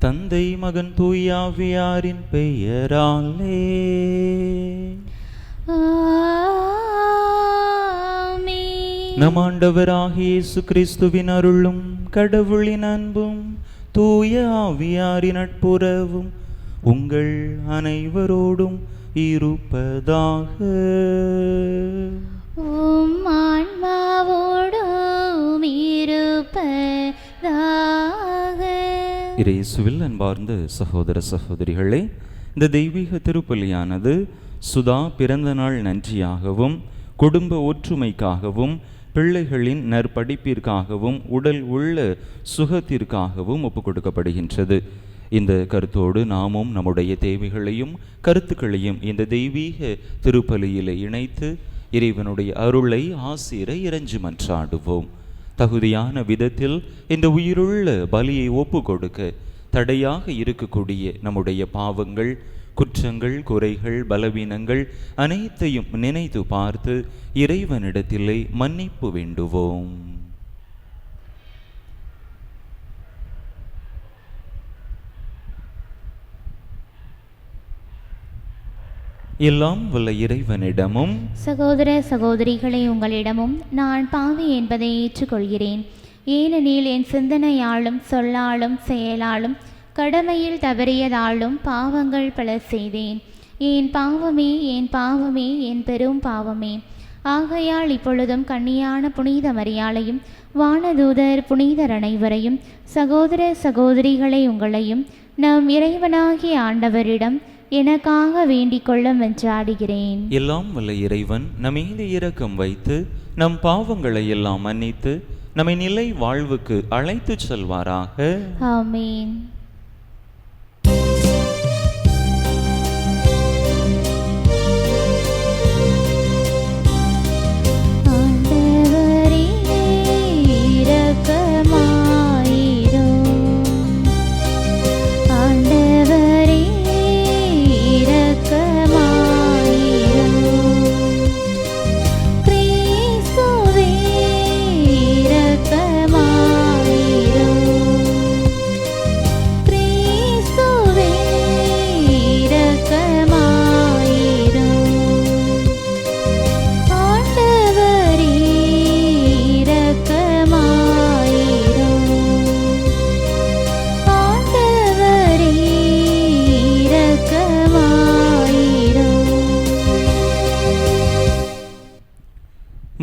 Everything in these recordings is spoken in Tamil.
தந்தை மகன் தூயாவியாரின் பெயராலே. நம் ஆண்டவராகிய இயேசு கிறிஸ்துவின் அருளும் கடவுளின் அன்பும் தூய ஆவியாரின் நட்புறவும் உங்கள் அனைவரோடும் இருப்பதாக. இயேசுவில் அன்பார்ந்த சகோதர சகோதரிகளே, இந்த தெய்வீக திருப்பலியானது சுதா பிறந்த நாள் நன்றியாகவும், குடும்ப ஒற்றுமைக்காகவும், பிள்ளைகளின் நற்படிப்பிற்காகவும், உடல் உள்ள சுகத்திற்காகவும் ஒப்புக் கொடுக்கப்படுகின்றது. இந்த கருத்தோடு நாமும் நம்முடைய தேவைகளையும் கருத்துக்களையும் இந்த தெய்வீக திருப்பலியிலே இணைத்து இறைவனுடைய அருளை ஆசிரை இறைஞ்சி மன்றாடுவோம். தகுதியான விதத்தில் இந்த உயிருள்ள பலியை ஒப்பு கொடுக்க தடையாக இருக்கக்கூடிய நம்முடைய பாவங்கள், குற்றங்கள், குறைகள், பலவீனங்கள் அனைத்தையும் நினைத்து பார்த்து இறைவனிடத்திலே மன்னிப்பு வேண்டுவோம். எல்லாம் வல்ல இறைவனிடமும் சகோதர சகோதரிகளை உங்களிடமும் நான் பாவி என்பதை ஏற்றுக்கொள்கிறேன். ஏனெனில் என் சிந்தனையாலும் சொல்லாலும் செயலாலும் கடமையில் தவறியதாலும் பாவங்கள் பல செய்தேன். என் பாவமே, என் பாவமே, என் பெரும் பாவமே. ஆகையால் இப்பொழுதும் கன்னியான புனித மரியாளையும் வானதூதர் புனிதர் அனைவரையும் சகோதர சகோதரிகளை உங்களையும் நம் இறைவனாகிய ஆண்டவரிடம் எனக்காக வேண்டிக் கொள்ள மன்றாடுகிறேன். எல்லாம் வல்ல இறைவன் நம்மீது இரக்கம் வைத்து நம் பாவங்களை எல்லாம் மன்னித்து நம்மை நிலை வாழ்வுக்கு அழைத்து செல்வாராக. ஆமென்.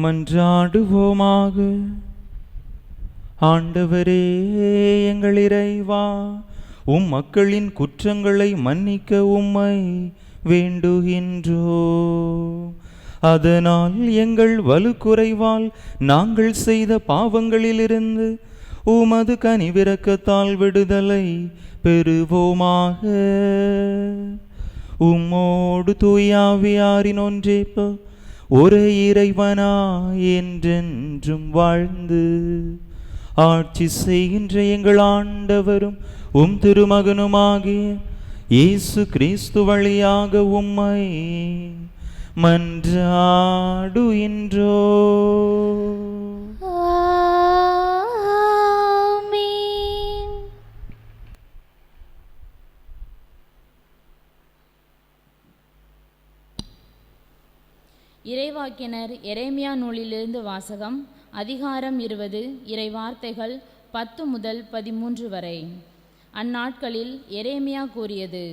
மன்றாடுவோமாக. ஆண்டவரே எங்கள் இறைவா, உம் மக்களின் குற்றங்களை மன்னிக்க உம்மை வேண்டுகின்றோ. அதனால் எங்கள் வலுக்குறைவால் நாங்கள் செய்த பாவங்களிலிருந்து உமது கனிவிரக்கத்தால் விடுதலை பெறுவோமாக. உம்மோடு தூயாவியாரின் ஒன்றேப்ப ஒரு இறைவனா என்றென்றும் வாழ்ந்து ஆட்சி செய்கின்ற எங்கள் ஆண்டவரும் உம் திருமகனுமாகிய இயேசு கிறிஸ்து வழியாக உம்மை மன்றாடுகின்றோ. இறைவாக்கினர் எரேமியா நூலிலிருந்து வாசகம். அதிகாரம் 20, இறைவார்த்தைகள் 10 முதல் 13 வரை. அந்நாட்களில் எரேமியா கூறியது: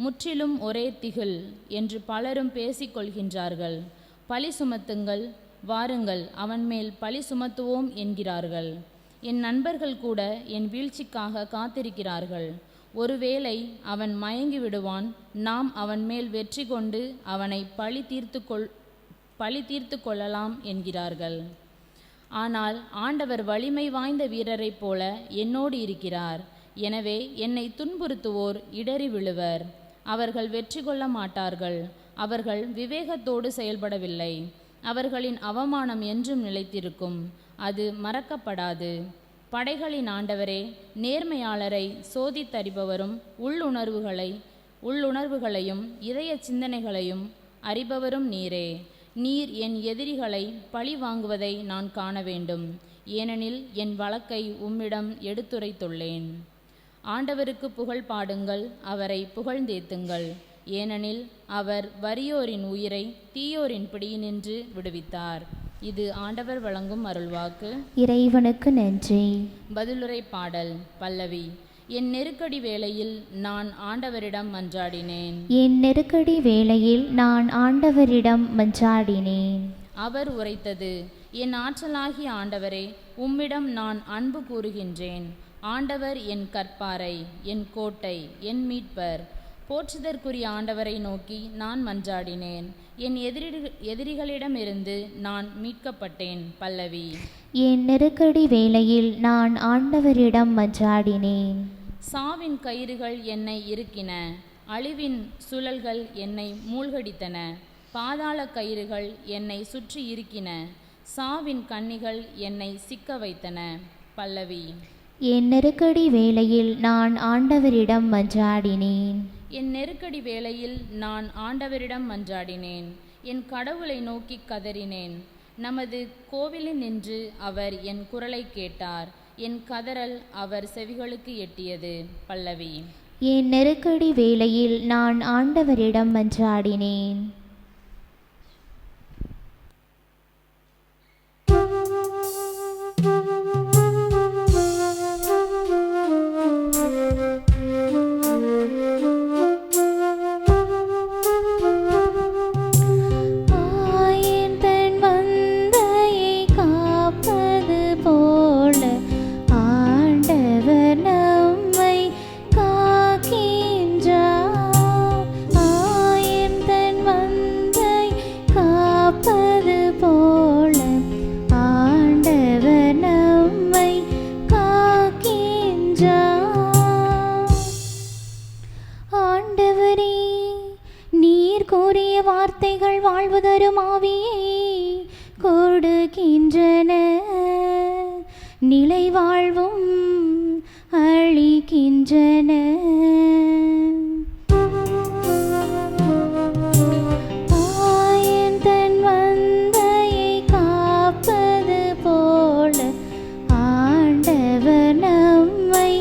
முற்றிலும் ஒரே திகில் என்று பலரும் பேசிக்கொள்கின்றார்கள். பழி சுமத்துங்கள், வாருங்கள், அவன் மேல் பழி சுமத்துவோம் என்கிறார்கள். என் நண்பர்கள் கூட என் வீழ்ச்சிக்காக காத்திருக்கிறார்கள். ஒருவேளை அவன் மயங்கி விடுவான், நாம் அவன் மேல் வெற்றி கொண்டு அவனை பழி தீர்த்து கொள்ளலாம் என்கிறார்கள். ஆனால் ஆண்டவர் வலிமை வாய்ந்த வீரரைப் போல என்னோடு இருக்கிறார். எனவே என்னை துன்புறுத்துவோர் இடறி விழுவர். அவர்கள் வெற்றி கொள்ள மாட்டார்கள். அவர்கள் விவேகத்தோடு செயல்படவில்லை. அவர்களின் அவமானம் என்றும் நிலைத்திருக்கும். அது மறக்கப்படாது. படைகளின் ஆண்டவரே, நேர்மையாளரை சோதித்தறிபவரும் உள்ளுணர்வுகளையும் இதய சிந்தனைகளையும் அறிபவரும் நீரே. நீர் என் எதிரிகளை பழி வாங்குவதை நான் காண வேண்டும். ஏனெனில் என் வழக்கை உம்மிடம் எடுத்துரைத்துள்ளேன். ஆண்டவருக்கு புகழ் பாடுங்கள், அவரை புகழ்ந்தேத்துங்கள். ஏனெனில் அவர் வறியோரின் உயிரை தீயோரின் பிடியினின்று விடுவித்தார். இது ஆண்டவர் வழங்கும் அருள்வாக்கு. இறைவனுக்கு நன்றி. பதிலுரை பாடல். பல்லவி. என் நெருக்கடி வேளையில் நான் ஆண்டவரிடம் மன்றாடினேன். என் நெருக்கடி வேளையில் நான் ஆண்டவரிடம் மன்றாடினேன். அவர் உரைத்தது, என் ஆற்றலாகிய ஆண்டவரே, உம்மிடம் நான் அன்பு கூறுகின்றேன். ஆண்டவர் என் கற்பாரை, என் கோட்டை, என் மீட்பர். போற்றுதற்குரிய ஆண்டவரை நோக்கி நான் மன்றாடினேன். என் எதிரிகளிடமிருந்து நான் மீட்கப்பட்டேன். பல்லவி. என் நெருக்கடி வேளையில் நான் ஆண்டவரிடம் மன்றாடினேன். சாவின் கயிறுகள் என்னை இறுக்கின, அழிவின் சுழல்கள் என்னை மூழ்கடித்தன. பாதாள கயிறுகள் என்னை சுற்றி இருக்கின, சாவின் கண்ணிகள் என்னை சிக்க வைத்தன. பல்லவி. என் நெருக்கடி வேளையில் நான் ஆண்டவரிடம் மன்றாடினேன். என் நெருக்கடி வேளையில் நான் ஆண்டவரிடம் மன்றாடினேன். என் கடவுளை நோக்கி கதறினேன். நமது கோவிலில் நின்று அவர் என் குரலை கேட்டார். என் கதறல் அவர் செவிகளுக்கு எட்டியது. பல்லவி. என் நெருக்கடி வேளையில் நான் ஆண்டவரிடம் மன்றாடினேன். வார்த்தைகள் வாழ்வு தரும் ஆவியை கொடுக்கின்றன, நிலை வாழ்வும் அளிக்கின்றன. ஆயன் தன் மந்தையை காப்பது போல ஆண்டவர் நம்மை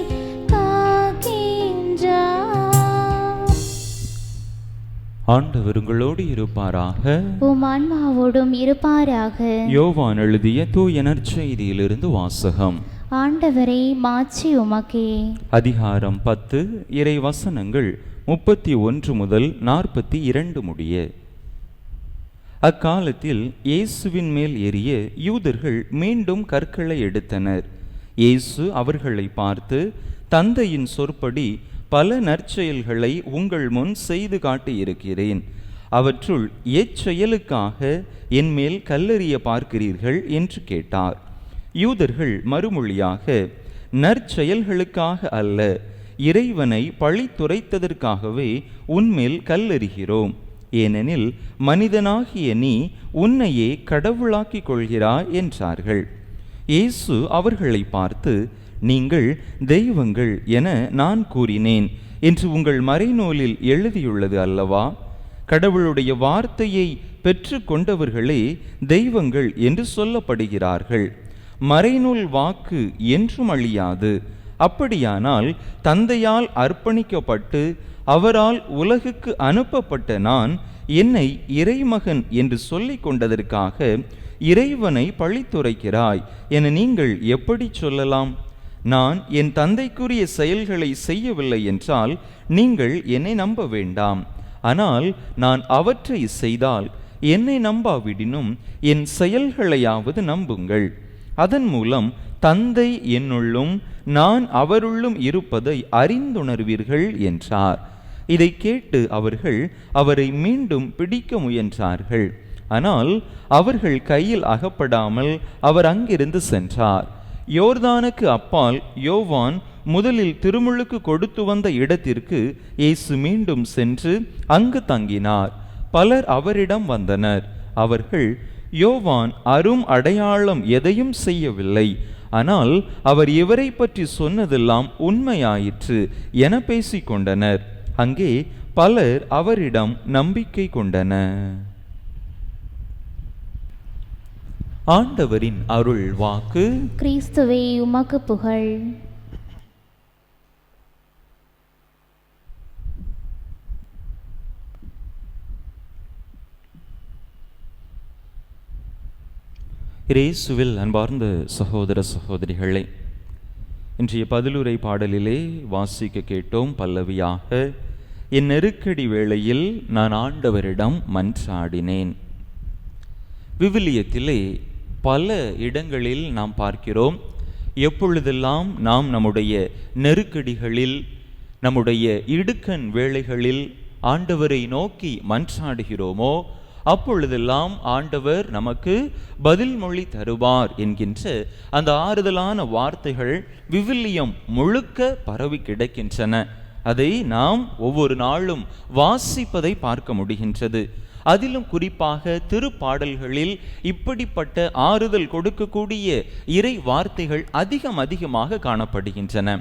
காக்கின்றார். ஆண்டவர் உங்களோடு இருப்பாராக. உம் ஆன்மாவோடும் இருப்பாராக. யோவான் எழுதிய தூய நற்செய்தியிலிருந்து வாசகம். ஆண்டவரே, மாட்சி உமக்கே. அதிகாரம் 10, இறை வசனங்கள் 31 முதல் 42 முடிய. அக்காலத்தில் இயேசுவின் மேல் ஏறிய யூதர்கள் மீண்டும் கற்களை எடுத்தனர். இயேசு அவர்களை பார்த்து, தந்தையின் சொற்படி பல நற்செயல்களை உங்கள் முன் செய்து காட்டியிருக்கிறேன். அவற்றுள் எச்செயலுக்காக என் மேல் கல்லெறிய பார்க்கிறீர்கள் என்று கேட்டார். யூதர்கள் மறுமொழியாக, நற்செயல்களுக்காக அல்ல, இறைவனை பழித்துரைத்ததற்காகவே உன்மேல் கல்லெறிகிறோம். ஏனெனில் மனிதனாகிய நீ உன்னையே கடவுளாக்கிக் கொள்கிறாய் என்றார்கள். இயேசு அவர்களை பார்த்து, நீங்கள் தெய்வங்கள் என நான் கூறினேன் என்று உங்கள் மறைநூலில் எழுதியுள்ளது அல்லவா? கடவுளுடைய வார்த்தையை பெற்று கொண்டவர்களே தெய்வங்கள் என்று சொல்லப்படுகிறார்கள். மறைநூல் வாக்கு என்றும் அழியாது. அப்படியானால் தந்தையால் அர்ப்பணிக்கப்பட்டு அவரால் உலகுக்கு அனுப்பப்பட்ட நான் என்னை இறைமகன் என்று சொல்லிக் கொண்டதற்காக இறைவனை பழித்துரைக்கிறாய் என நீங்கள் எப்படி சொல்லலாம்? நான் என் தந்தைக்குரிய செயல்களை செய்யவில்லை என்றால் நீங்கள் என்னை நம்ப வேண்டாம். ஆனால் நான் அவற்றை செய்தால் என்னை நம்பாவிடினும் என் செயல்களையாவது நம்புங்கள். அதன் மூலம் தந்தை என்னுள்ளும் நான் அவருள்ளும் இருப்பதை அறிந்துணர்வீர்கள் என்றார். இதை கேட்டு அவர்கள் அவரை மீண்டும் பிடிக்க முயன்றார்கள். ஆனால் அவர்கள் கையில் அகப்படாமல் அவர் அங்கிருந்து சென்றார். யோர்தானுக்கு அப்பால் யோவான் முதலில் திருமுழுக்கு கொடுத்து வந்த இடத்திற்கு இயேசு மீண்டும் சென்று அங்கு தங்கினார். பலர் அவரிடம் வந்தனர். அவர்கள், யோவான் அரும் அடையாளம் எதையும் செய்யவில்லை, ஆனால் அவர் இவரை பற்றி சொன்னதெல்லாம் உண்மையாயிற்று என பேசிக்கொண்டனர். அங்கே பலர் அவரிடம் நம்பிக்கை கொண்டனர். ஆண்டவரின் அருள் வாக்கு. கிறிஸ்துவே, உமக்கு புகழ். கிறிஸ்துவே, உமக்கு புகழ். இயேசுவில் அன்பார்ந்த சகோதர சகோதரிகளே, இன்றைய பதிலுரை பாடலிலே வாசிக்க கேட்டோம் பல்லவியாக, என் நெருக்கடி வேளையில் நான் ஆண்டவரிடம் மன்றாடினேன். விவிலியத்திலே பல இடங்களில் நாம் பார்க்கிறோம், எப்பொழுதெல்லாம் நாம் நம்முடைய நெருக்கடிகளில், நம்முடைய இடுக்கண் வேளைகளில் ஆண்டவரை நோக்கி மன்றாடுகிறோமோ அப்பொழுதெல்லாம் ஆண்டவர் நமக்கு பதில் மொழி தருவார் என்கின்ற அந்த ஆறுதலான வார்த்தைகள் விவிலியம் முழுக்க பரவி கிடக்கின்றன. அதை நாம் ஒவ்வொரு நாளும் வாசிப்பதை பார்க்க முடிகின்றது. அதிலும் குறிப்பாக திருப்பாடல்களில் இப்படிப்பட்ட ஆறுதல் கொடுக்கக்கூடிய இறை வார்த்தைகள் அதிகமாக காணப்படுகின்றன.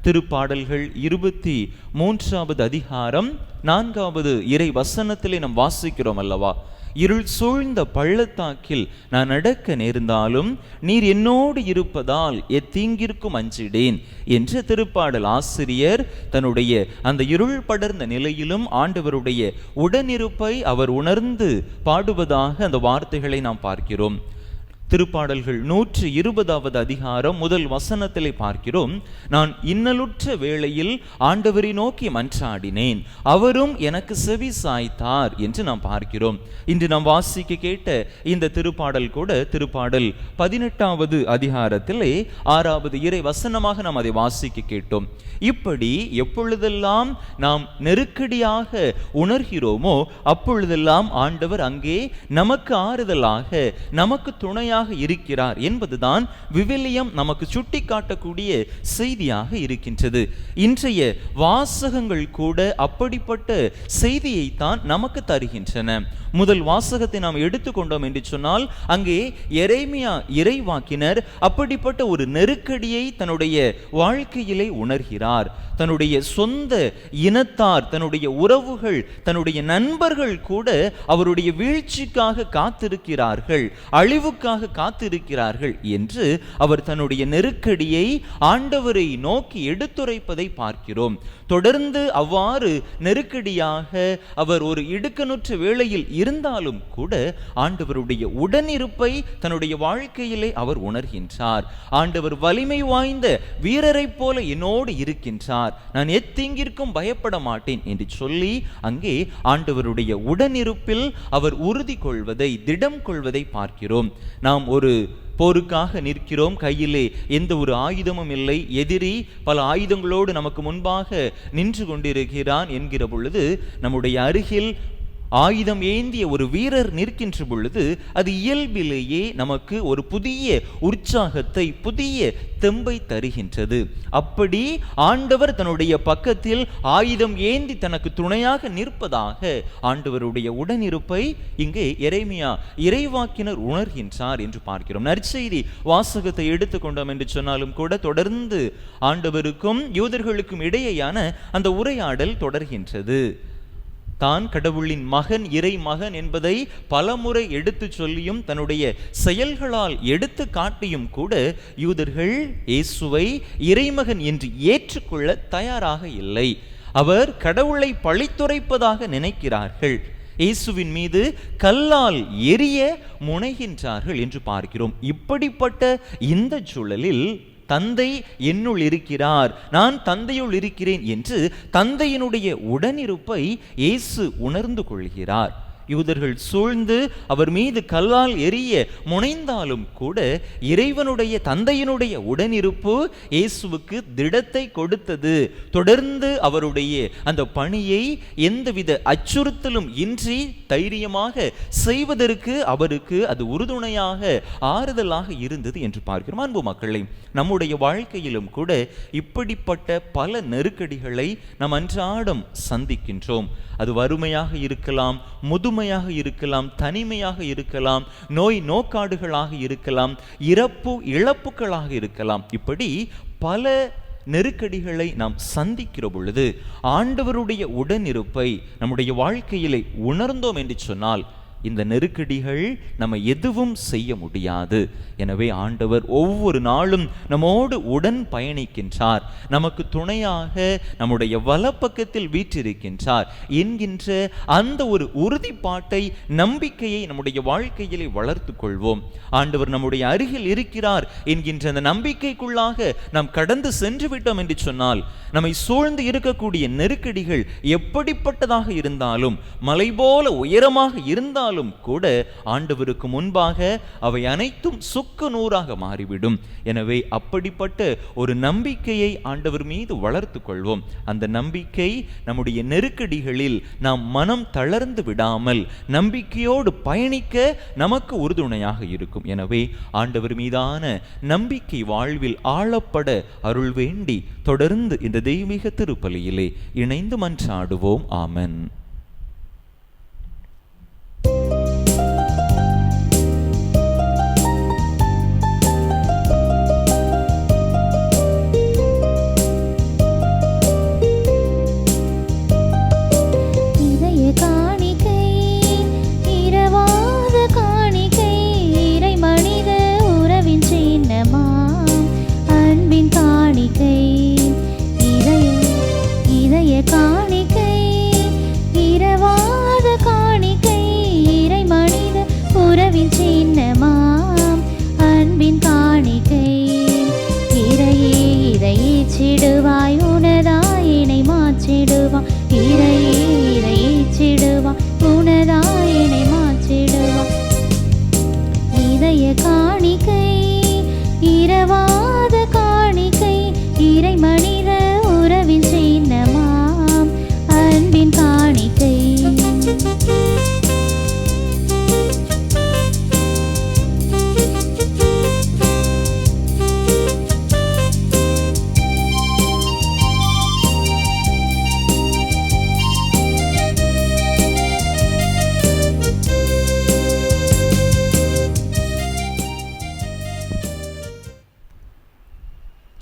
திருப்பாடல்கள் 23வது அதிகாரம் 4வது இறை வசனத்திலே நாம் வாசிக்கிறோம் அல்லவா, இருள் சூழ்ந்த பள்ளத்தாக்கில் நான் நடக்க நேர்ந்தாலும் நீர் என்னோடு இருப்பதால் எத்தீங்கிற்கும் அஞ்சிடேன் என்ற திருப்பாடல் ஆசிரியர் தன்னுடைய அந்த இருள் படர்ந்த நிலையிலும் ஆண்டவருடைய உடனிருப்பை அவர் உணர்ந்து பாடுவதாக அந்த வார்த்தைகளை நாம் பார்க்கிறோம். திருப்பாடல்கள் 120வது அதிகாரம் முதல் வசனத்திலே பார்க்கிறோம், நான் இன்னலுற்ற வேளையில் ஆண்டவரை நோக்கி மன்றாடினேன், அவரும் எனக்கு செவி சாய்த்தார் என்று நாம் பார்க்கிறோம். இன்று நாம் வாசிக்க கேட்ட இந்த திருப்பாடல் கூட திருப்பாடல் 18வது அதிகாரத்திலே 6வது இறை வசனமாக நாம் அதை வாசிக்க கேட்டோம். இப்படி எப்பொழுதெல்லாம் நாம் நெருக்கடியாக உணர்கிறோமோ அப்பொழுதெல்லாம் ஆண்டவர் அங்கே நமக்கு ஆறுதலாக, நமக்கு துணையாக இருக்கிறார் என்பதுதான் விவிலியம் நமக்கு சுட்டி காட்டக்கூடிய செய்தியாக இருக்கின்றது. இன்றைய வாசகங்கள் கூட அப்படிப்பட்ட செய்தியைத்தான் நமக்கு தருகின்றன. முதல் வாசகத்தை நாம் எடுத்துக்கொண்டோம் என்று சொன்னால், அங்கே எரேமியா இறைவாக்கினர் அப்படிப்பட்ட ஒரு நெருக்கடியை தன்னுடைய வாழ்க்கையிலே உணர்கிறார். தன்னுடைய சொந்த இனத்தார், தன்னுடைய உறவுகள், தன்னுடைய நண்பர்கள் கூட அவருடைய வீழ்ச்சிக்காக காத்திருக்கிறார்கள், அழிவுக்காக காத்திருக்கிறார்கள் என்று அவர் தன்னுடைய நெருக்கடியை ஆண்டவரை நோக்கி எடுத்துரைப்பதை பார்க்கிறோம். தொடர்ந்து அவ்வாறு நெருக்கடியாக அவர் ஒரு இடுக்கணுற்ற வேளையில் இருந்தாலும் கூட ஆண்டவருடைய உடனிருப்பை தன்னுடைய வாழ்க்கையிலே அவர் உணர்கின்றார். ஆண்டவர் வலிமை வாய்ந்த வீரரை போல என்னோடு இருக்கின்றார், நான் எத்தீங்கிற்கும் பயப்பட மாட்டேன் என்று சொல்லி அங்கே ஆண்டவருடைய உடனிருப்பில் அவர் உறுதி கொள்வதை, திடம் கொள்வதை பார்க்கிறோம். நாம் ஒரு போருக்காக நிற்கிறோம், கையிலே எந்த ஒரு ஆயுதமும் இல்லை, எதிரி பல ஆயுதங்களோடு நமக்கு முன்பாக நின்று கொண்டிருக்கிறான் என்கிற பொழுது நம்முடைய அருகில் ஆயுதம் ஏந்திய ஒரு வீரர் நிற்கின்ற பொழுது அது இயல்பிலேயே நமக்கு ஒரு புதிய உற்சாகத்தை, புதிய தெம்பை தருகின்றது. அப்படி ஆண்டவர் தன்னுடைய பக்கத்தில் ஆயுதம் ஏந்தி தனக்கு துணையாக நிற்பதாக ஆண்டவருடைய உடனிருப்பை இங்கே எரேமியா இறைவாக்கினர் உணர்கின்றார் என்று பார்க்கிறோம். நற்செய்தி வாசகத்தை எடுத்துக்கொண்டோம் என்று சொன்னாலும் கூட தொடர்ந்து ஆண்டவருக்கும் யூதர்களுக்கும் இடையேயான அந்த உரையாடல் தொடர்கின்றது. தான் கடவுளின் மகன், இறை மகன் என்பதை பலமுறை எடுத்து சொல்லியும் தன்னுடைய செயல்களால் எடுத்து காட்டியும் கூட யூதர்கள் இயேசுவை இறைமகன் என்று ஏற்றுக்கொள்ள தயாராக இல்லை. அவர் கடவுளை பழித்துரைப்பதாக நினைக்கிறார்கள். இயேசுவின் மீது கல்லால் எரிய முனைகின்றார்கள் என்று பார்க்கிறோம். இப்படிப்பட்ட இந்த சூழலில் தந்தை என்னுள் இருக்கிறார், நான் தந்தையுள் இருக்கிறேன் என்று தந்தையினுடைய உடனிருப்பை இயேசு உணர்ந்து கொள்கிறார். யூதர்கள் சூழ்ந்து அவர் மீது கல்லால் எரிய முனைந்தாலும் கூட இறைவனுடைய, தந்தையினுடைய உடனிருப்பு இயேசுவுக்கு திடத்தை கொடுத்தது. தொடர்ந்து அவருடைய அந்த பணியை எந்தவித அச்சுறுத்தலும் இன்றி தைரியமாக செய்வதற்கு அவருக்கு அது உறுதுணையாக, ஆறுதலாக இருந்தது என்று பார்க்கிறோம். அன்பு மக்களை, நம்முடைய வாழ்க்கையிலும் கூட இப்படிப்பட்ட பல நெருக்கடிகளை நாம் அன்றாடம் சந்திக்கின்றோம். அது வறுமையாக இருக்கலாம், முதுமையாக இருக்கலாம், தனிமையாக இருக்கலாம், நோய் நோக்காடுகளாக இருக்கலாம், இழப்புகளாக இருக்கலாம். இப்படி பல நெருக்கடிகளை நாம் சந்திக்கிற பொழுது ஆண்டவருடைய உடனிருப்பை நம்முடைய வாழ்க்கையிலே உணர்ந்தோம் என்று சொன்னால் இந்த நெருக்கடிகள் நம்ம எதுவும் செய்ய முடியாது. எனவே ஆண்டவர் ஒவ்வொரு நாளும் நம்மோடு உடன் பயணிக்கின்றார், நமக்கு துணையாக நம்முடைய வலப்பக்கத்தில் வீற்றிருக்கின்றார் என்கின்ற அந்த ஒரு உறுதிப்பாட்டை, நம்பிக்கையை நம்முடைய வாழ்க்கையிலே வளர்த்து கொள்வோம். ஆண்டவர் நம்முடைய அருகில் இருக்கிறார் என்கின்ற அந்த நம்பிக்கைக்குள்ளாக நாம் கடந்து சென்று விட்டோம் என்று சொன்னால், நம்மை சூழ்ந்து இருக்கக்கூடிய நெருக்கடிகள் எப்படிப்பட்டதாக இருந்தாலும், மலை போல உயரமாக இருந்தாலும் கூட ஆண்டவருக்கு முன்பாக அவை அனைத்தும் சுக்கு நூறாக மாறிவிடும். எனவே அப்படிப்பட்ட ஒரு நம்பிக்கையை ஆண்டவர் மீது வளர்த்து கொள்வோம். அந்த நம்பிக்கை நம்முடைய நெருக்கடிகளில் நாம் மனம் தளர்ந்து விடாமல் நம்பிக்கையோடு பயணிக்க நமக்கு உறுதுணையாக இருக்கும். எனவே ஆண்டவர் மீதான நம்பிக்கை வாழ்வில் ஆளப்பட அருள் வேண்டி தொடர்ந்து இந்த தெய்வீக திருப்பலியிலே இணைந்து மன்றாடுவோம். ஆமென்.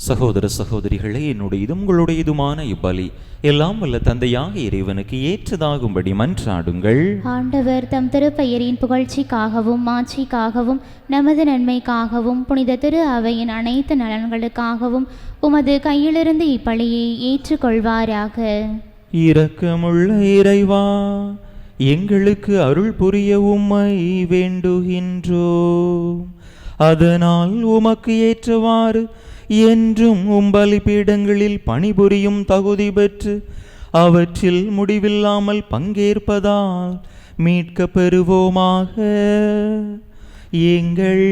சகோதர சகோதரிகளே, என்னுடையதும் உங்களுடையதுமான இப்பலி எல்லாம் வல்ல தந்தையாக இறைவனுக்கு ஏற்றதாகும்படி மன்றாடுங்கள். ஆண்டவர் தம் திருப்பெயரின் புகழ்ச்சிக்காகவும் மாட்சிக்காகவும் நமது நன்மைக்காகவும் புனித திரு அவையின் அனைத்து நலன்களுக்காகவும் உமது கையிலிருந்து இப்பலியை ஏற்றுக்கொள்வாராக. இரக்கமுள்ள இறைவா, எங்களுக்கு அருள் புரிய உம்மை வேண்டுகின்றோம். அதனால் உமக்கு ஏற்றவாறு என்றும் உம்பலி பீடங்களில் பணிபுரியும் தகுதி பெற்று அவற்றில் முடிவில்லாமல் பங்கேற்பதால் மீட்க பெறுவோமாக. எங்கள்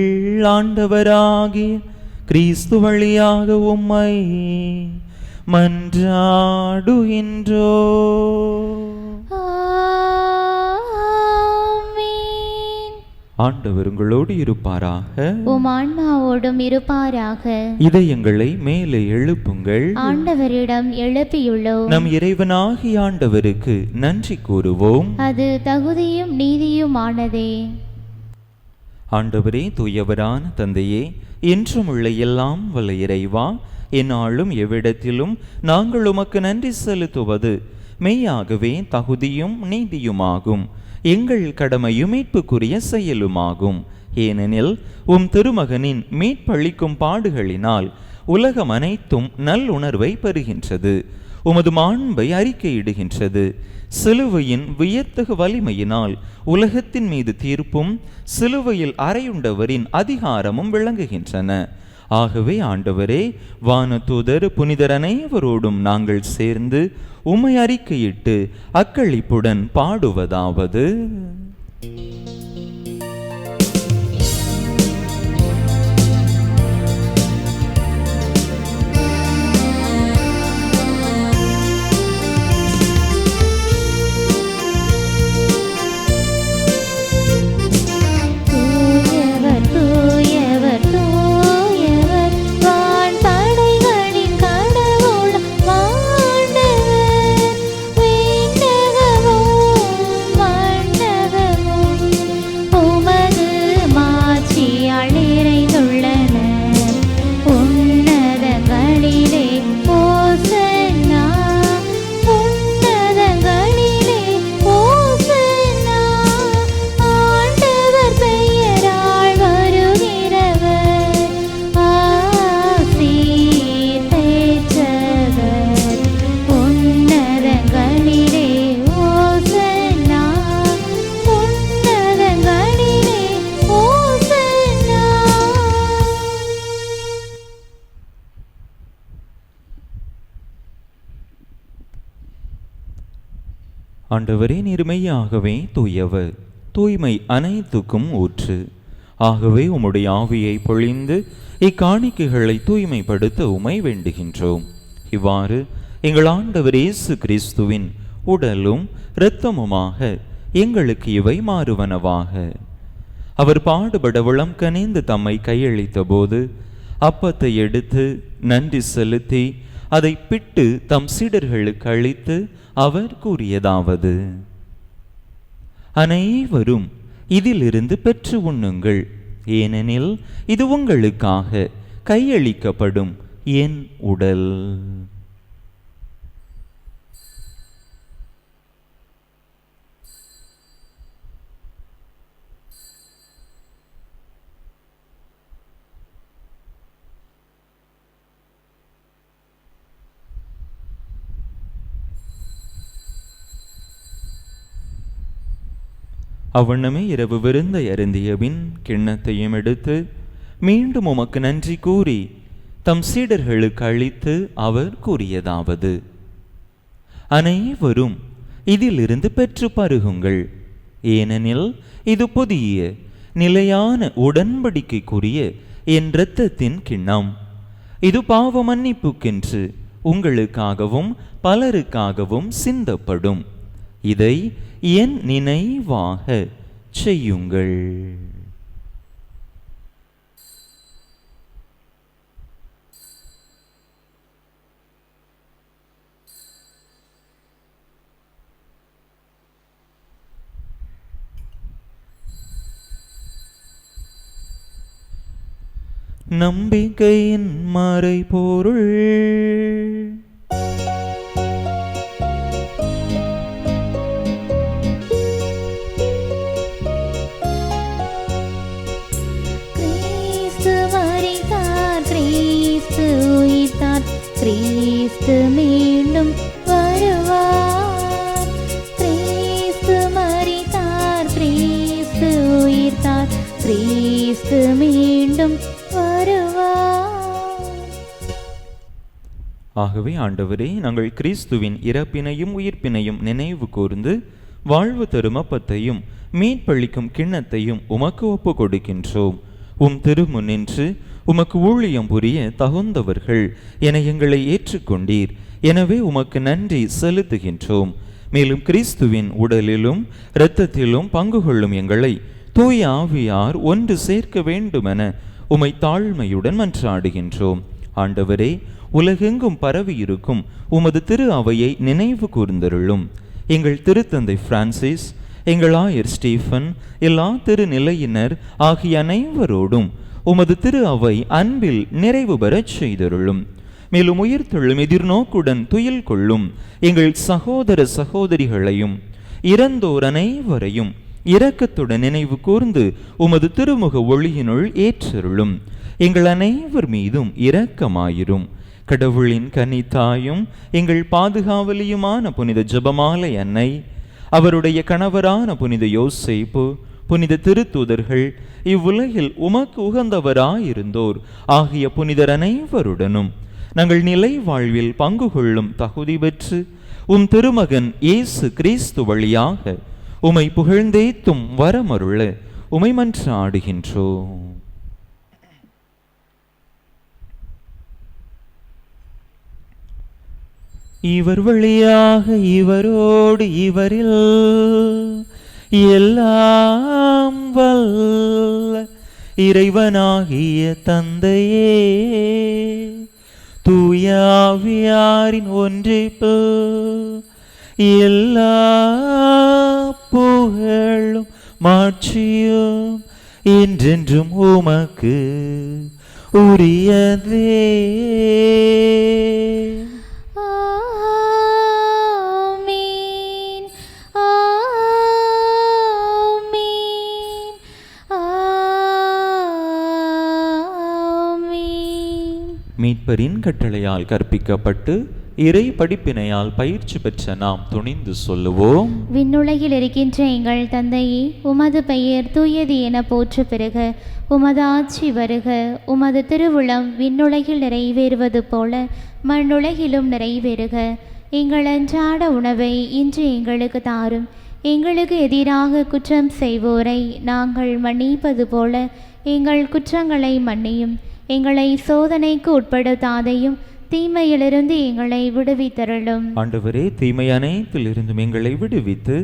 ஆண்டவராகிய கிறிஸ்து வழியாக உம்மை மன்றாடுகின்றோ. ஆண்டவர் உங்களோடு இருப்பாராக, உம் ஆன்மாவோடும் இருப்பாராக. இதயங்களை மேலே எழுப்புங்கள். ஆண்டவரிடம் எழுப்பியுள்ளோம். நம் இறைவனாகிய ஆண்டவருக்கு நன்றி கூறுவோம். அது தகுதியும் நீதியுமானதே. ஆண்டவரே, தூயவரான தந்தையே, என்றும் உள்ள எல்லாம் வல்ல இறைவா, எந்நாளும் எவ்விடத்திலும் நாங்கள் உமக்கு நன்றி செலுத்துவது மெய்யாகவே தகுதியும் நீதியுமாகும். எங்கள் கடமையும் மீட்புக்குரிய செயலுமாகும். ஏனெனில் உம் திருமகனின் மீட்பளிக்கும் பாடுகளினால் உலகம் அனைத்தும் நல்லுணர்வை பெறுகின்றது, உமது மாண்பை அறிக்கையிடுகின்றது. சிலுவையின் வியத்தகு வலிமையினால் உலகத்தின் மீது தீர்ப்பும் சிலுவையில் அறையுண்டவரின் அதிகாரமும் விளங்குகின்றன. ஆகவே ஆண்டவரே, வானதூதர் புனிதர் அனைவரோடும் நாங்கள் சேர்ந்து உம்மை அறிக்கையிட்டு அக்களிப்புடன் பாடுவதாவது: ஆண்டவரே, நீர் மெய்யாகவே தூயவர், தூய்மை அனைத்துக்கும் ஊற்று. ஆகவே உம்முடைய ஆவியை பொழிந்து இக்காணிக்கைகளை தூய்மைப்படுத்த உமை வேண்டுகின்றோம். இவ்வாறு எங்கள் ஆண்டவர் இயேசு கிறிஸ்துவின் உடலும் இரத்தமுமாக எங்களுக்கு இவை மாறுவனவாக. அவர் பாடுபட உளம் கனிந்து தம்மை கையளித்த போது அப்பத்தை எடுத்து நன்றி செலுத்தி அதை பிட்டு தம் சீடர்களுக்கு அளித்து அவர் கூறியதாவது: அனைவரும் இதிலிருந்து பெற்று உண்ணுங்கள், ஏனெனில் இது உங்களுக்காக கையளிக்கப்படும் என் உடல். அவ்வண்ணமே இரவு விருந்தை அருந்திய பின் கிண்ணத்தையும் எடுத்து மீண்டும் உமக்கு நன்றி கூறி தம் சீடர்களுக்கு அளித்து அவர் கூறியதாவது: அனைவரும் இதிலிருந்து பெற்று பருகுங்கள், ஏனெனில் இது புதிய நிலையான உடன்படிக்கைக்குரிய என் இரத்தத்தின் கிண்ணம். இது பாவ மன்னிப்புக்கென்று உங்களுக்காகவும் பலருக்காகவும் சிந்தப்படும். இதை என் நினைவாக செய்யுங்கள். நம்பிக்கையின் மறைபொருள். கிறிஸ்து மீண்டும் வருவார். கிறிஸ்து மரித்தார், கிறிஸ்து உயிர்த்தார், கிறிஸ்து மீண்டும் வருவார். ஆகவே ஆண்டவரே, நாங்கள் கிறிஸ்துவின் இறப்பினையும் உயிர்ப்பினையும் நினைவு கூர்ந்து வாழ்வு தரும் அப்பத்தையும் மீட்பளிக்கும் கிண்ணத்தையும் உமக்கு ஒப்பு கொடுக்கின்றோம். உம் திருமுன்னின்று உமக்கு ஊழியம் புரிய தகுந்தவர்கள் என எங்களை ஏற்றுக்கொண்டீர். எனவே உமக்கு நன்றி செலுத்துகின்றோம். மேலும் கிறிஸ்துவின் உடலிலும் இரத்தத்திலும் பங்கு கொள்ளும் எங்களை தூய ஆவியார் ஒன்று சேர்க்க வேண்டுமென உமை தாழ்மையுடன் மன்றாடுகின்றோம். ஆண்டவரே, உலகெங்கும் பரவியிருக்கும் உமது திரு அவையை நினைவு கூர்ந்தருளும். எங்கள் திருத்தந்தை பிரான்சிஸ், எங்கள் ஆயர் ஸ்டீஃபன், எல்லா திருநிலையினர் ஆகிய அனைவரோடும் உமது திரு அவை அன்பில் நிறைவு பெறச் செய்தருளும். மேலும் உயிர்த்தெழும் எதிர்நோக்குடன் துயில் கொள்ளும் எங்கள் சகோதர சகோதரிகளையும் இறந்தோர் அனைவரையும் இரக்கத்துடன் நினைவு கூர்ந்து உமது திருமுக ஒளியினுள் ஏற்றருளும். எங்கள் அனைவர் மீதும் இரக்கமாயிரும். கடவுளின் கன்னித்தாயும் எங்கள் பாதுகாவலியுமான புனித ஜெபமாலை அன்னை, அவருடைய கணவரான புனித யோசேப்பு, புனித திருத்தூதர்கள், இவ்வுலகில் உமக்கு உகந்தவராயிருந்தோர் ஆகிய புனிதர் அனைவருடனும் நாங்கள் நிலை வாழ்வில் பங்கு கொள்ளும் தகுதி பெற்று உம் திருமகன் இயேசு கிறிஸ்து வழியாக உமை புகழ்ந்தேத்தும் வரமருள உமை மன்றாடுகின்றோம். இவர் வழியாக இவரோடு இவரில் எல்லாம் வல்ல இறைவனாகிய தந்தையே, தூய ஆவியாரின் ஒன்றிப்பு எல்லா புகழும் மாட்சியும் என்றென்றும் உமக்கு உரியதே. மீட்பரின் கட்டளையால் கற்பிக்கப்பட்டு இறை படிப்பினையால் பயிற்சி பெற்ற நாம் துணிந்து சொல்லுவோம்: விண்ணுலகில் இருக்கின்ற எங்கள் தந்தையே, உமது பெயர் தூயது என போற்ற பெறுக. உமது ஆட்சி வருக. உமது திருவுளம் விண்ணுலகில் நிறைவேறுவது போல மண்ணுலகிலும் நிறைவேறுக. எங்கள் அன்றாட உணவை இன்று எங்களுக்கு தாரும். எங்களுக்கு எதிராக குற்றம் செய்வோரை நாங்கள் மன்னிப்பது போல எங்கள் குற்றங்களை மன்னியும். எங்களை சோதனைக்கு உட்படுத்தாதையும் தீமையிலிருந்து எங்களை விடுவித்தருளும். ஆண்டவரே, தீமை அனைத்திலிருந்தும் எங்களை விடுவித்து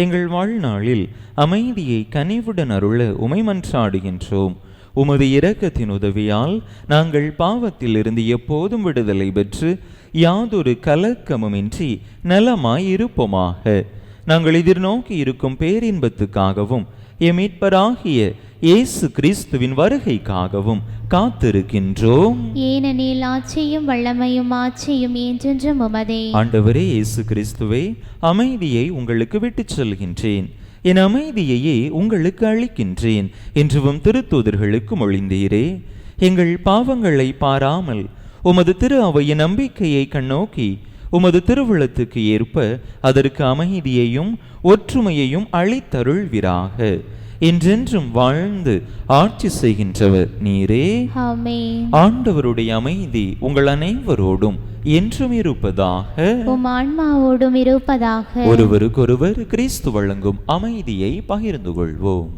எங்கள் வாழ்நாளில் அமைதியை கனிவுடன் அருள உமை மன்றாடுகின்றோம். உமது இரக்கத்தின் உதவியால் நாங்கள் பாவத்திலிருந்து எப்போதும் விடுதலை பெற்று யாதொரு கலக்கமுமின்றி நலமாய் இருப்போமாக. நாங்கள் எதிர்நோக்கி இருக்கும் பேரின்பத்துக்காகவும் எம் மீட்பராகிய இயேசு கிறிஸ்துவின் வருகைக்காகவும் காத்திருக்கின்றோம். ஏனெனில் ஆட்சியும் வல்லமையும் ஆட்சியும் என்றென்றும் உமதே. ஆண்டவரே இயேசு கிறிஸ்துவே, அமைதியை உங்களுக்கு விட்டுச் செல்கின்றேன், என் அமைதியையே உங்களுக்கு அளிக்கின்றேன் என்றும் திருத்தூதர்களுக்கு மொழிந்தீரே. எங்கள் பாவங்களை பாராமல் உமது திரு அவையின் நம்பிக்கையை கண்ணோக்கி உமது திருவுளத்துக்கு ஏற்ப அதற்கு அமைதியையும் ஒற்றுமையையும் அளித்தருள்வீராக. என்றென்றும் வாழ்ந்து ஆட்சி செய்கின்றவர் நீரே. ஆமென். ஆண்டவருடைய அமைதி உங்கள் அனைவரோடும் என்றும் இருப்பதாக. உம் ஆன்மாவோடும் இருப்பதாக. ஒருவருக்கொருவர் கிறிஸ்து வழங்கும் அமைதியை பகிர்ந்து கொள்வோம்.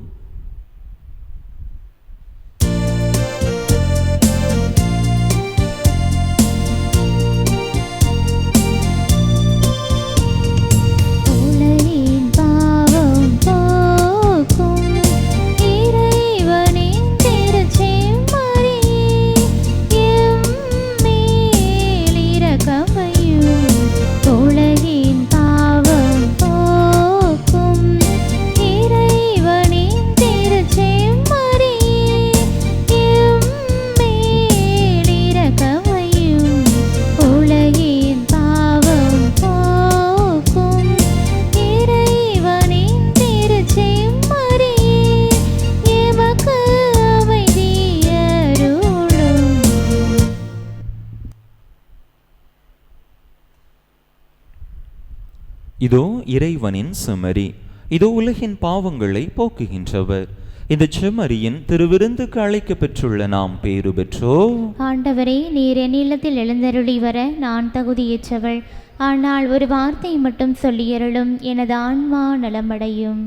இதோ இறைவனின் செம்மறி, இதோ உலகின் பாவங்களை போக்குகின்றவர். இந்த செம்மறியின் திருவிருந்துக்கு அழைக்க பெற்றுள்ள நாம் பேறு பெற்றோ. ஆண்டவரே, நீர் என் இல்லத்தில் எழுந்தருளி வர நான் தகுதியற்றவள். ஆனால் ஒரு வார்த்தை மட்டும் சொல்லியருளும், எனது ஆன்மா நலமடையும்.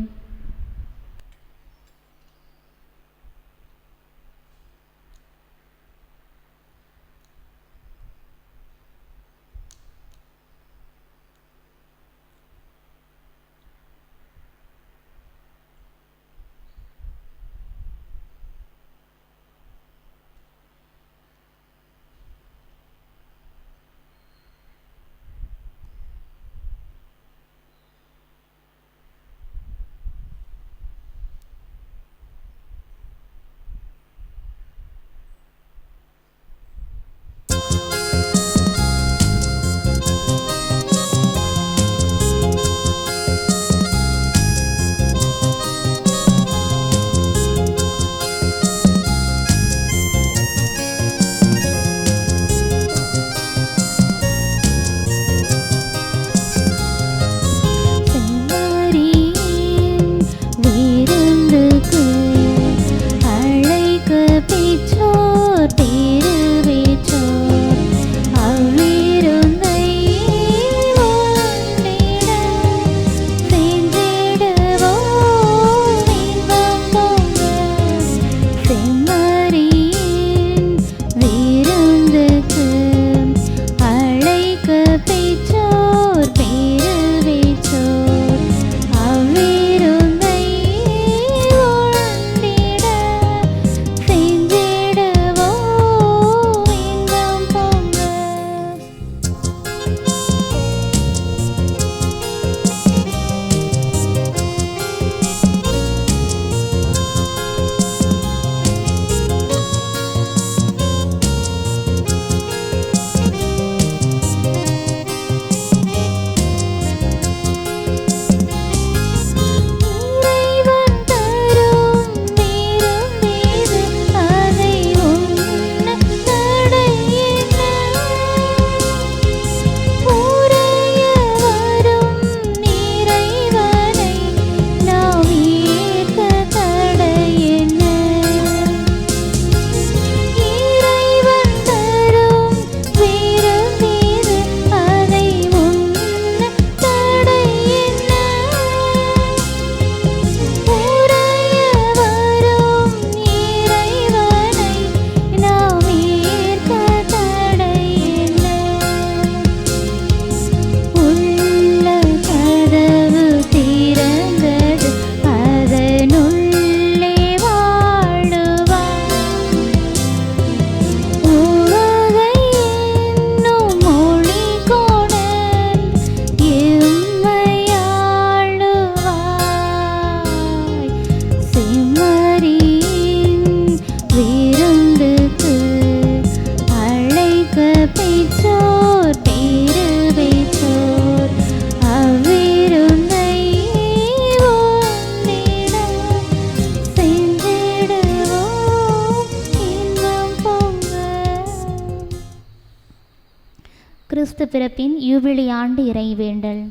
பிறப்பின் யூபிலி ஆண்டு இறைவேண்டல்.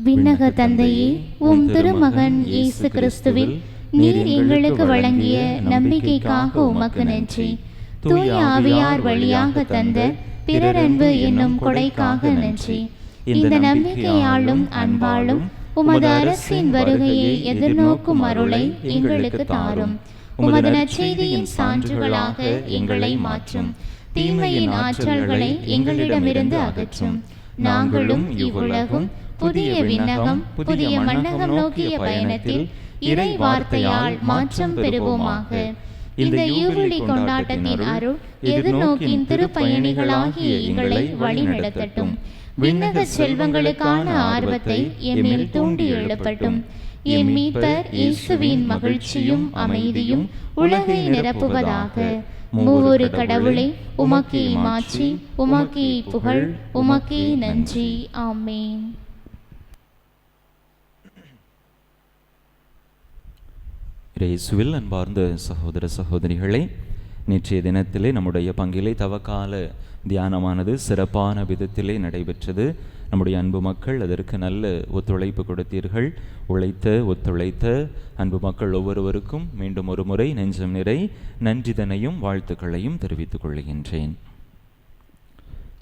விண்ணக தந்தையே, உம் திருமகன் இயேசு கிறிஸ்துவில் நீர் எங்களுக்கு வழங்கிய நம்பிக்கைக்காக உமக்கு நன்றி. தூய ஆவியார் வழியாக தந்த பிறர் அன்பு என்னும் கொடைக்காக நன்றி. இந்த நம்பிக்கையாலும் அன்பாலும் உமது அரசின் வருகையை எதிர்நோக்கும் அருளை எங்களுக்கு தாரும். உமது நற்செய்தியின் சான்றுகளாக எங்களை மாற்றும். தீமையின் ஆற்றல்களை எங்களிடமிருந்து அகற்றும். நாங்களும் இவ்வுலகும் புதிய விண்ணகம் புதிய மண்ணகம் நோக்கிய பயணத்தில் இறை வார்த்தையால் மாற்றம் பெறுவோமாக. இந்த யூபிலி கொண்டாட்டத்தின் அருள் எதிர்நோக்கின் திருப்பயணிகளாகிய எங்களை வழிநடத்தட்டும். விண்ணக செல்வங்களுக்கான ஆர்வத்தை எம்மில் தூண்டி எழுப்பட்டும். எம் மீட்பர் இயேசுவின் மகிழ்ச்சியும் அமைதியும் உலகை நிரப்புவதாக. மூவொரு கடவுளை உமக்கே மாற்றி உமக்கே புகழ் உமக்கே நன்றி. ஆமென். இயேசுவில் அன்பார்ந்த சகோதர சகோதரிகளே, நேற்றைய தினத்திலே நம்முடைய பங்கிலே தவக்கால தியானமானது சிறப்பான விதத்திலே நடைபெற்றது. நம்முடைய அன்பு மக்கள் அதற்கு நல்ல ஒத்துழைப்பு கொடுத்தீர்கள். ஒத்துழைத்த அன்பு மக்கள் ஒவ்வொருவருக்கும் மீண்டும் ஒரு முறை நெஞ்சம் நிறை நன்றிதனையும் வாழ்த்துக்களையும் தெரிவித்துக் கொள்கின்றேன்.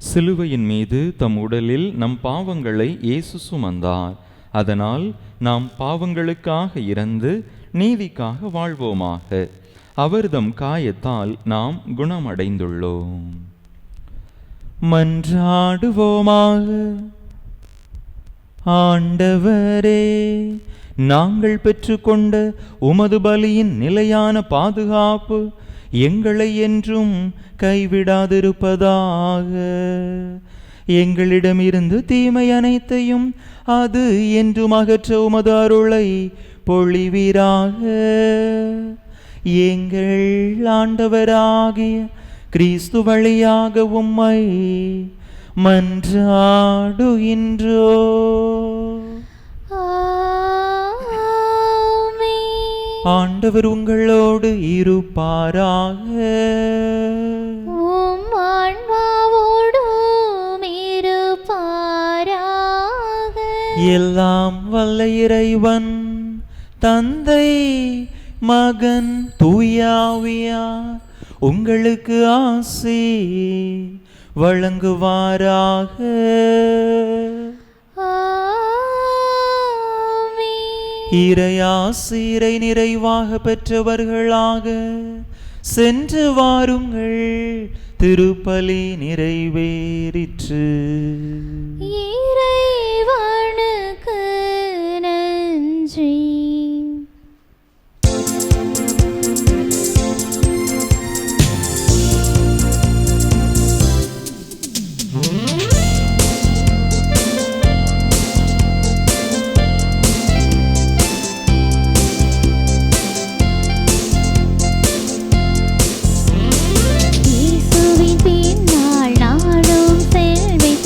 சிலுவையின் மீது தம் உடலில் நம் பாவங்களை இயேசு சுமந்தார். அதனால் நாம் பாவங்களுக்காக இறந்து நீதிக்காக வாழ்வோமாக. அவர்தம் காயத்தால் நாம் குணமடைந்துள்ளோம். மன்றாடுவோமாக. ஆண்டவரே, நாங்கள் பெற்றுக்கொண்ட உமது பலியின் நிலையான பாதுகாப்பு எங்களை என்றும் கைவிடாதிருப்பதாக. எங்களிடமிருந்து தீமை அனைத்தையும் அது என்றும் அகற்ற உமது அருளை பொழிவீராக. எங்கள் ஆண்டவராகிய கிறிஸ்து வழியாக உம்மை மன்றாடுகின்றோ. ஆண்டவர் உங்களோடு இருப்பாராக. உம் ஆன்மாவோடும் இருப்பாராக. எல்லாம் வல்ல இறைவன் தந்தை மகன் தூயாவியார் உங்களுக்கு ஆசி வழங்குவாராக. இறையாசிரை நிறைவாக பெற்றவர்களாக சென்று வாருங்கள். திருப்பலி நிறைவேறிற்று. இறைவனுக்கு நன்றி. இயேசுவின் பின்னால் நானும் செல்வேன்.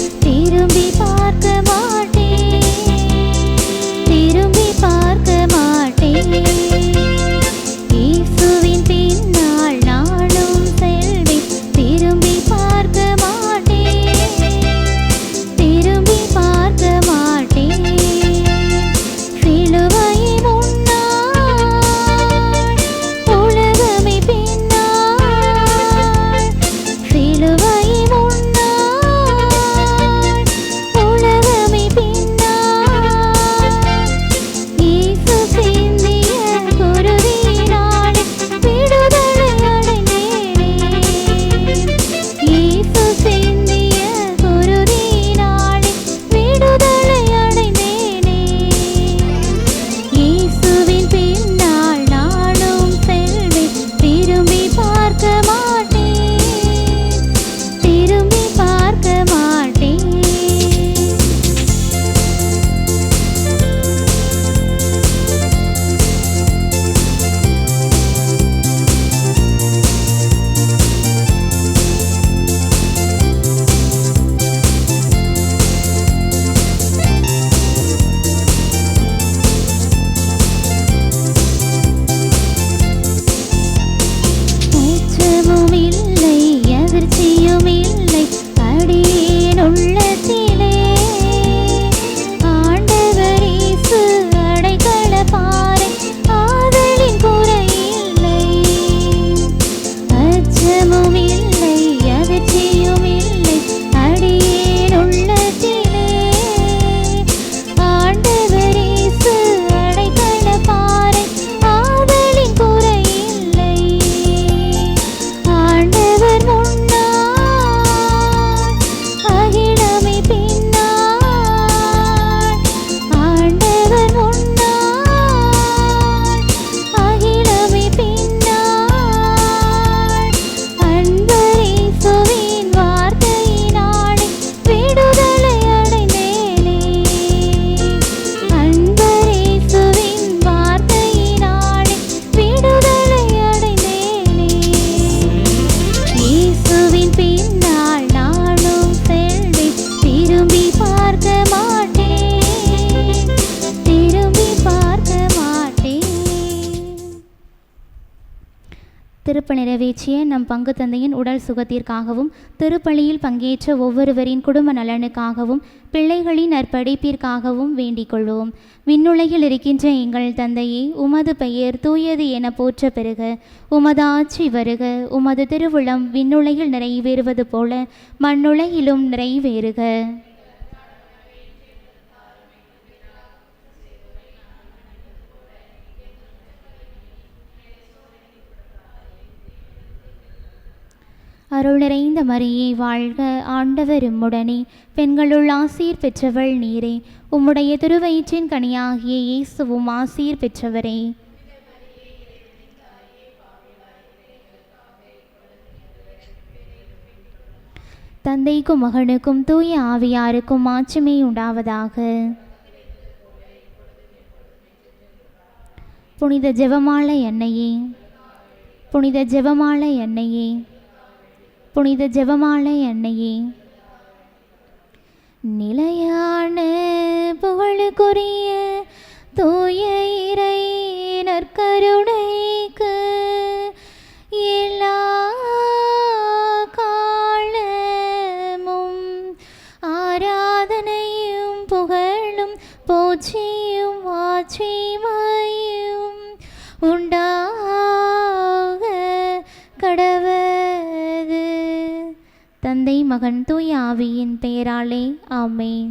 திருப்பலி நிறைவேற்றிய நம் பங்கு தந்தையின் உடல் சுகத்திற்காகவும் திருப்பலியில் பங்கேற்ற ஒவ்வொருவரின் குடும்ப நலனுக்காகவும் பிள்ளைகளின் நற்படைப்பிற்காகவும் வேண்டிக் கொள்வோம். விண்ணுலகில் இருக்கின்ற எங்கள் தந்தையே, உமது பெயர் தூயது என போற்ற பெறுக. உமது ஆட்சி வருக. உமது திருவுளம் விண்ணுலகில் நிறைவேறுவது போல மண்ணுலகிலும் நிறைவேறுக. அருள் நிறைந்த மரியே வாழ்க, ஆண்டவர் உம்முடனே, பெண்களுள் ஆசீர் பெற்றவள் நீரே. உம்முடைய திருவயிற்றின் கனியாகிய இயேசுவும் ஆசீர் பெற்றவரே. தந்தைக்கும் மகனுக்கும் தூய ஆவியாருக்கும் மாட்சிமை உண்டாவதாக. புனித ஜெபமாலை அன்னையே, புனித ஜெபமாலை அன்னையே, புனித ஜெபமாலை அன்னையே, நிலையான புகழுக்குரிய தூய இறை நற்கருணைக்கு எல்லா காலமும் ஆராதனையும் புகழும் போற்றியும் ஆட்சிமையும் உண்டாக கடவது. தந்தை மகன் தூய ஆவியின் பெயராலே ஆமென்.